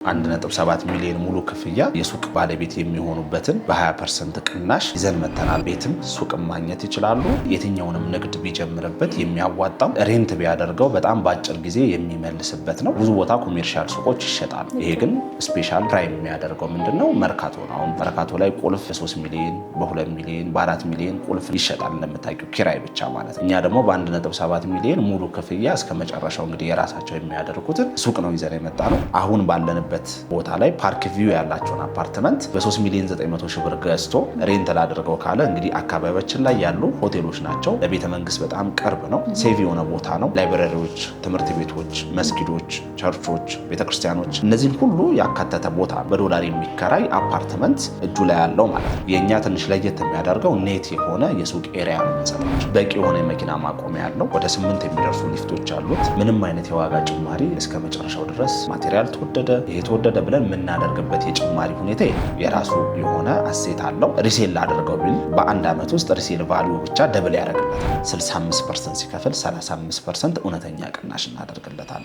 1.7 ሚሊዮን ሙሉ ክፍያ የሱቅ ባለቤት የሚሆኑበትን በ20% ቅናሽ ይዘን መተናል። ቤትም ሱቅም ማግኘት ይችላሉ። የትኛውንም ንግድ ቢጀምርበት የሚያዋጣው ሬንት ቢያደርገው በጣም በአጭር ጊዜ የሚመልስበት ነው። ብዙ ቦታ ኮሜርሻል ሱቆች ይሸጣሉ። ይሄ ግን ስፔሻል ፕራይም የሚያደርገው ምንድነው? መርካቶ ነው። አሁን መርካቶ ላይ ቁልፍ በ3 ሚሊዮን በ2 ሚሊዮን በ4 ሚሊዮን ቁልፍ ይሸጣል። እንደምታውቂው ኪራይ ብቻ ማለት ነው። እኛ ደግሞ በ1.7 ሚሊዮን ሙሉ ክፍያ እስከ መጨረሻው እንግዲህ የራሳቸው የሚያደርጉትን ሱቅ ነው ይዘን የመጣ ነው። አሁን ባለንበት ቦታ ላይ ፓርክ ቪው ያላቸውን አፓርትመንት በ3 ሚሊዮን 900 ሺህ ብር ገዝቶ ሬንት ላደርገው ካለ እንግዲህ አካባቢያችን ላይ ያሉ ሆቴሎች ናቸው። ለቤተ መንግስት በጣም ቅርብ ነው። ሴቭ የሆነ ቦታ ነው። ላይብረሪዎች፣ ትምህርት ቤቶች፣ መስጊዶች፣ ቸርቾች፣ ቤተክርስቲያኖች እነዚህን ሁሉ ያካተተ ቦታ በዶላር የሚከራይ አፓርትመንት እጁ ላይ ያለው ማለት ነው። የእኛ ትንሽ ለየት የሚያደርገው ኔት የሆነ የሱቅ ኤሪያ ነው የሚሰጣቸው። በቂ የሆነ የመኪና ማቆሚያ ያለው ወደ 8 የሚደርሱ ሊፍቶች አሉት። ምንም አይነት የዋጋ ጭማሪ እስከ መጨረሻው ድረስ ማቴሪያል ተወደደ የተወደደ ብለን የምናደርግበት የጭማሪ ሁኔታ የራሱ የሆነ አሴት አለው። ሪሴል ላደርገው ቢል በአንድ ዓመት ውስጥ ሪሴል ቫልዩ ብቻ ደብል ያደርግለታል። 65% ሲከፍል 35% እውነተኛ ቅናሽ እናደርግለታለን።